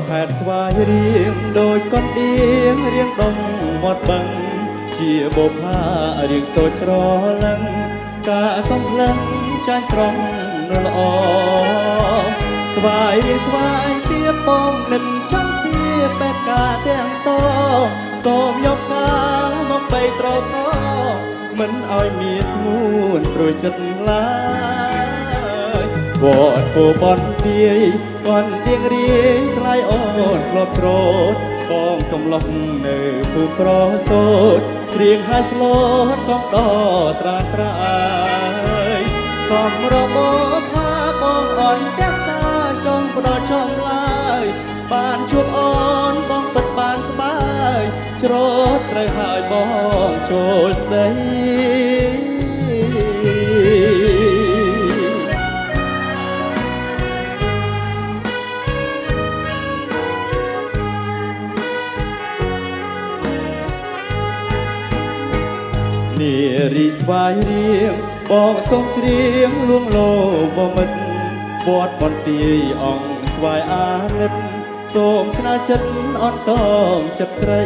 ខេត្តស្វាយរៀងដោយកនដៀងរៀងដងវត្តបឹងជាបុផារៀងតូចច្រឡឹងការកំភ្លឹងចាញ់ស្រស់នោះល្អស្វាយរៀងស្វាយទៀបបងនិតចាំទៀបបែបការទាំងតសូមយកការមកបីត្រកមិនឲ្យមានស្ងួនព្រួយចិត្តឡើយវត្តពោបនទាយកនទៀងរាយថ្លៃអូនធ្លាប់ច្រូតបងកំឡុះនៅពូប្រសូតច្រៀងហើយស្លូតកងដត្រាត្រាយសំរបផាបងអន់តែសាចង់ផ្ដល់ចំឡាយបានជួបអូនបងពិតបានស្បាយច្រូតស្រីហើយបងចូលស្ដីនារីស្វាយរៀងបងសូមច្រៀងលួងលោបមិត្តវត្តបន្ទាយអង្គស្វាយអាណិតសូមស្នេហ៍ចិត្តអត់តមចិត្តស្រី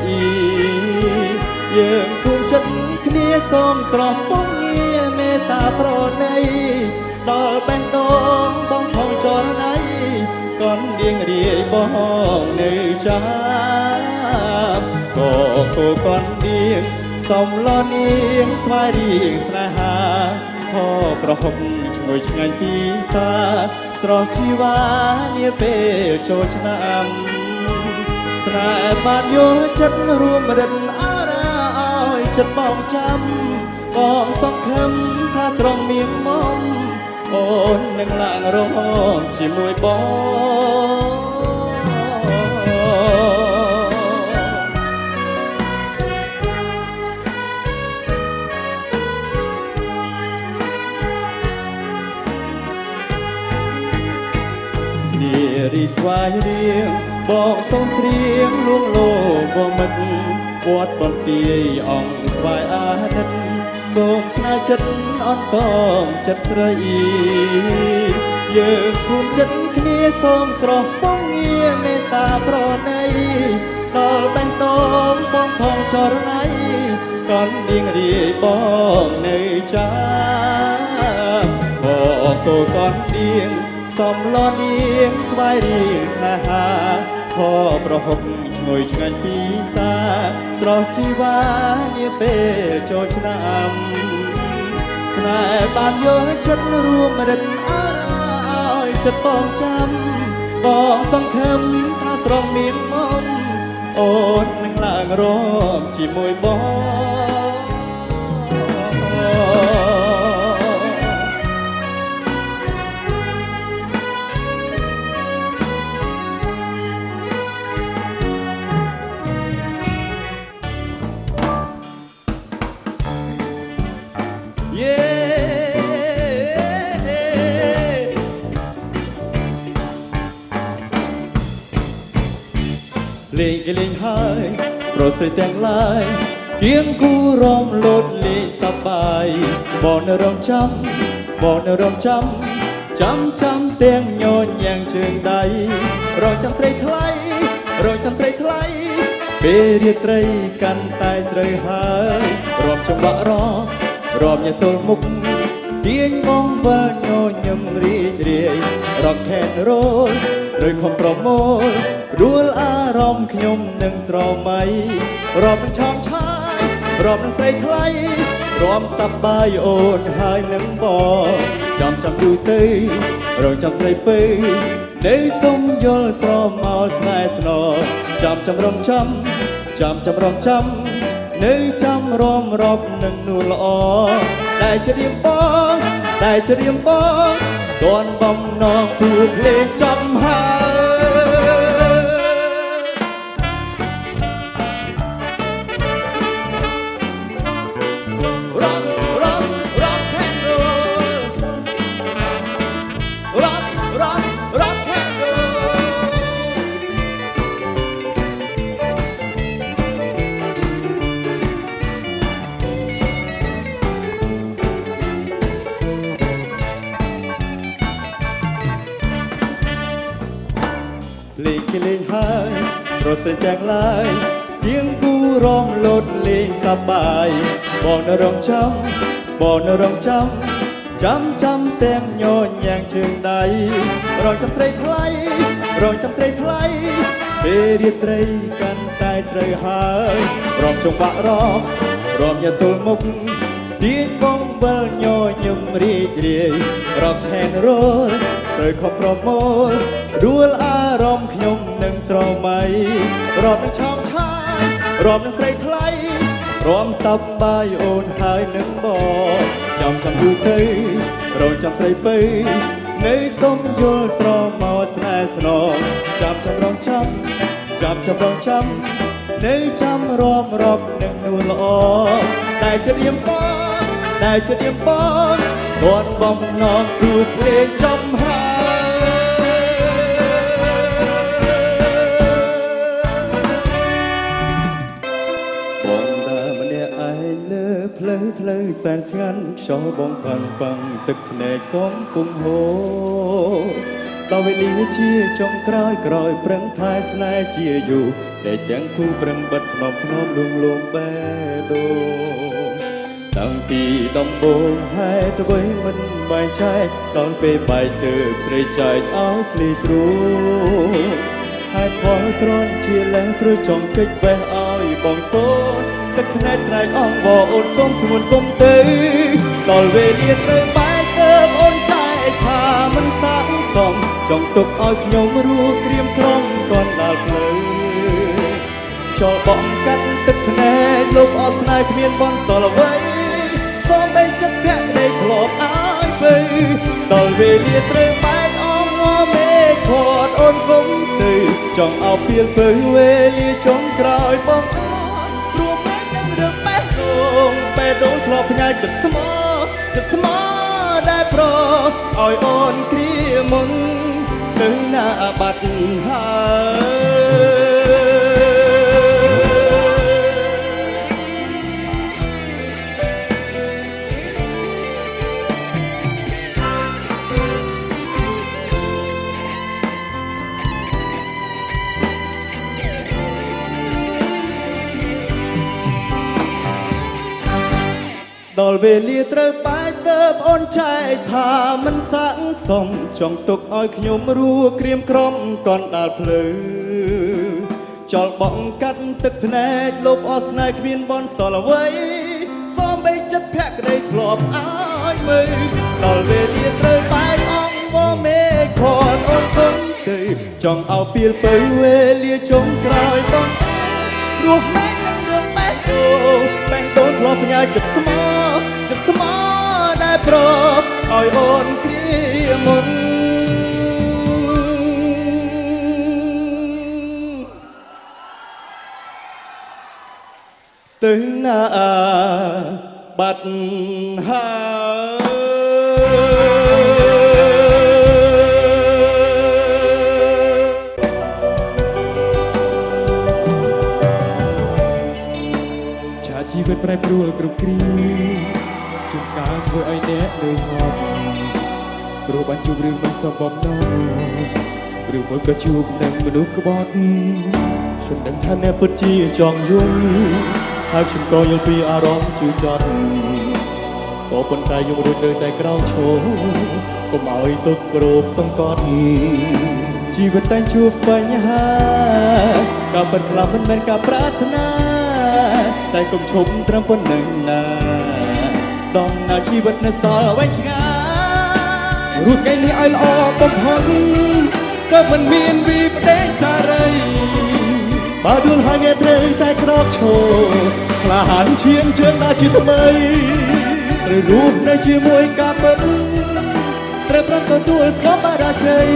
យើងភូមិចិត្តគ្នាសូមស្រស់ពងងារមេត្តាប្រណីដល់បេះដូងបងផងចរណៃកនដៀងរាយបងនៅចាំក៏គោកនដៀងសំឡនាងស្វាយរៀងស្នេហាខប្រហុកឈ្ងុយឆ្ងាញ់ពីសាស្រស់ជីវ៉ានាពេលចូលឆ្នាំស្នេហ៍បានយកចិត្តរួមរិទ្ធអារាឲ្យចិត្តបងចាំបងសង្ឃឹមថាស្រងមានមុំអូននឹងឡើងរងជាមួយបងនារីស្វាយរៀងបងសូមច្រៀងលួងលោបងមិត្តវត្តបន្ទាយអង្គស្វាយអាណិតសូមស្នេហ៍ចិត្តអត់តមចិត្តស្រីយើងភូមិចិត្តគ្នាសូមស្រស់ពងងារមេត្តាប្រណីដល់បេះដូងបងផងចរណៃកនដៀងរាយបងនៅចាំក៏កូនកនដៀងសំឡនាងស្វាយរៀងស្នេហាខប្រហុកឈ្ងុយឆ្ងាញ់ពីសាស្រស់ជីវ៉ានាពេលចូលឆ្នាំស្នេហ៍បានយកចិត្តរួមរិទ្ធអារាឲ្យចិត្តបងចាំបងសង្ឃឹមថាស្រងមានមុំអូននឹងឡើងរំជាមួយបងលេងគេលេងហើយប្រសិទ្ធទាំងឡាយគៀងគូរំលោតលេងសប្បាយបងនៅរងចាំបងនៅរងចាំទាំងញញយ៉ាងជើងដៃរងចាំស្រីថ្លៃរងចាំស្រីថ្លៃពេលរាត្រីកាន់តែជ្រៅហើយរំចង្វាក់រំញ៉ាំទល់មុខទាញបងវិលញញឹមរីករាយរកខេតរលឬខំប្រមូលរួលអារម្មណ៍ខ្ញុំនឹងស្រមៃរាប់នឹងឆោមឆាយរាប់នឹងស្រីថ្លៃរួមសប្បាយអូនហើយនឹងបងចាំយូរទៅរងចាំស្រីពើនៅសុំយល់ស្រមោលស្នេហ៍ស្នរចាំរំចាំរំចាំនៅចាំរំរាប់នឹងនួនល្អដែលច្រៀងបងតនបំណងទូភ្លេងចំហើយលេងគេលេងហើ រត់សេចក្ដីឡើយទៀងគូរំលត់លេងសប្បាយបងនៅរងចាំបងនៅរងចាំចាំទាំងញញយ៉ាងជើងដៃរងចាំស្រីថ្លៃរងចាំស្រីថ្លៃពេលរាត្រីកាន់តែជ្រៅហើយរំចង្វាក់រំញាទល់មុខទៀងបងវិលញញឹមរីករាយរកហែនរលត្រូវខំប្រមូលដួលអារម្មណ៍ខ្ញុំនឹងស្រមៃរំនឹងឆោមឆាយរំនឹងស្រីថ្លៃរំសប្បាយអូនហើយនឹងបងចាំយូរទៅរងចាំស្រីពៅនៅសុំយល់ស្រមោស្នេហ៍ស្នងចាំរងចាំរងចាំនៅចាំរំរកនឹងនួនល្អតែចិត្តរៀមបងទាន់បំណងគ្រូភ្លេងចំហើយបងដើរម្នាក់ឯងលើផ្លូវសែនស្ងាត់ខ្យល់បងផឹងទឹកភ្នែកកំពុងហូរដល់វេលាជាចុងក្រោយប្រឹងថែស្នេហ៍ជាយូរតែទាំងគូប្រឹងបិទថ្នមលួងបែដូងតាំងពីដំបូងហេតុអ្វីមិនបែងចែកដល់ពេលបែកទើបស្រីចែកឲ្យធ្លីទ្រូហេតុផលគ្រាន់ជាលែងព្រោះចង់កិច្ចបេះឲ្យបងសូនទឹកភ្នែកស្រែកអងបងអូនសូមស្មួនគុំទៅដល់វេលាត្រូវបែកទើបអូនចែកថាមិនសាក់សមចង់ទុកឲ្យខ្ញុំរួក្រៀមក្រំកនដល់ផ្លូវចូលបងកាត់ទឹកភ្នែកលោកអស្នេហ៍គ្មានបនសល់អ្វីសូមបីចិត្តភក្តីធ្លាប់អើយពៅដល់វេលាត្រូវបែកអងមេឃត់អូនគុំទៅចង់ឲ្យពៀលពៅវេលាចុងក្រោយបងអូនរួមមែននឹងរឿងបេះដូងធ្លាប់ផ្ញើចិត្តស្មោដែលប្រឲ្យអូនគ្រាមុនទៅណាបាត់ដល់វេលាត្រូវបែកទើបអូនចែកថាមិនសាក់សមចង់ទុកឲ្យខ្ញុំរួក្រៀមក្រំកនដាល់ផ្លូវចលបងកាត់ទឹកភ្នែកលុបអស្នេហ៍គ្មានបនសល់អ្វីសូមបីចិត្តភក្តីធ្លាប់អើយមើលដល់វេលាត្រូវបែកអងមេឃត់អូនគុំទៅចង់ឲ្យពៀលពៅវេលាចុងក្រោយបងរស់មែននឹងរឿងបេះដូងធ្លាប់ផ្ញើចិត្តស្មោដែលប្រឲ្យអូនគ្រាមុនទៅណាបាត់ហើយជីវិតប្រែប្រួលគ្រប់គ្រាជួនកាលធ្វើឲ្យអ្នកនឿយហត់ព្រោះបានជួបរឿងមិនសមបំណងឬមួយក៏ជួបនឹងមនុស្សក្បត់ខ្ញុំដឹងថាអ្នកពិតជាចង់យល់ហើយខ្ញុំក៏យល់ពីអារម្មណ៍ជឿចត់ក៏ប៉ុន្តែយំរួចត្រូវតែក្រោកឈរកុំឲ្យទុកគ្របសង្កត់ជីវិតតែជួបបញ្ហាការពិតខ្លះមិនមែនការប្រាថ្នាតែកុំឈប់ត្រឹមប៉ុណ្្នឹងណាដំណើរជីវិតនៅសល់វែងឆ្ងាយរស់ថ្ងៃនេះឲ្យល្អបំផុតក៏មិនមានវិបដិសារីបើដួលហើយអ្នកត្រូវតែក្រោកឈរក្លាហានឈានជើងដើរជាថ្មីត្រូវរស់នៅជាមួយការពិតត្រូវប្រកបទទួលស្គមបរាជ័យ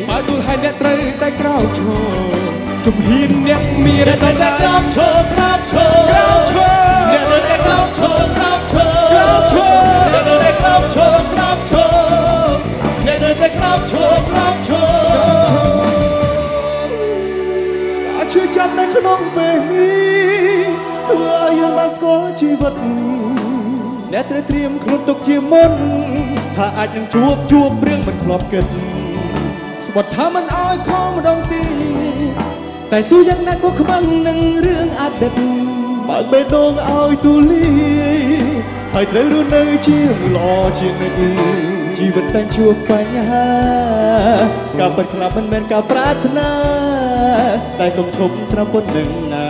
បើដួលហើយអ្នកត្រូវតែក្រោកឈរជំហានអ្នកមានតែក្រោកឈរអ្នកតែក្រោកឈរអ្នកតែក្រោកឈរអ្នកតែក្រោកឈរការជឿចាប់នៅក្នុងពេលនេះធ្វើឲ្យយើងបានស្គាល់ជីវិតអ្នកត្រូវត្រៀមខ្លួនទុកជាមុនថាអាចនឹងជួបរឿងមិនធ្លាប់គិតស្បត់ថាមិនឲ្យខំម្ដងទៀត តែទូយ៉ាងណាក៏ខ្មាំងនឹងរឿងអតីតបើបេះដូងឲ្យទូលាយហើយត្រូវរស់នៅជាមនុស្សល្អជានិច្ចជីវិតតែជួបបញ្ហាការពិតខ្លះមិនមែនការប្រាថ្នាតែកុំឈប់ត្រាំពុតនឹងណា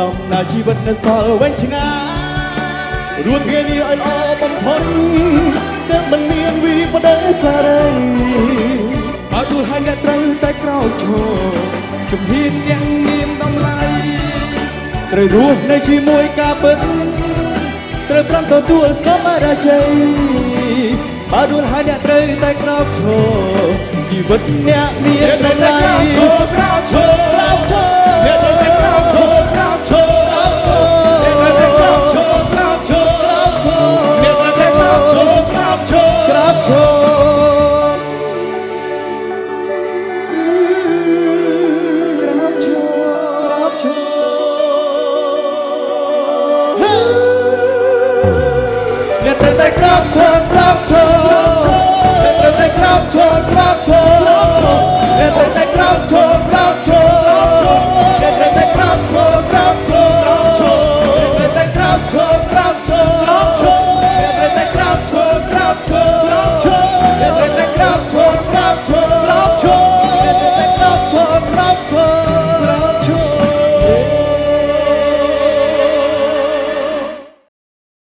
ដំណើរជីវិតនៅសល់វែងឆ្ងាយរស់ថ្ងៃនេះឲ្យល្អបំផុតទាំងមិនមានវិបដិសារីបើទូលហើយអ្នកត្រូវតែក្រោកឈរជំហានយ៉ាងមានតម្លៃត្រូវរស់នៅជាមួយការពិតត្រូវប្រំទទួលស្គមអរជ័យបើដួលហើយអ្នកត្រូវតែក្រោកឈរជីវិតអ្នកមានតម្លៃក្រោកឈរក្រោកឈរអ្នកត្រូវតែក្រោកឈរក្រោកឈរអ្នកត្រូវតែក្រោកឈរក្រោកឈរអ្នកត្រូវតែក្រោកឈរក្រោកឈរក្រោកឈរអ្នកត្រូវតែក្រោកឈរក្រោកឈរអ្នកត្រូវតែក្រោកឈរក្រោកឈរអ្នកត្រូវតែ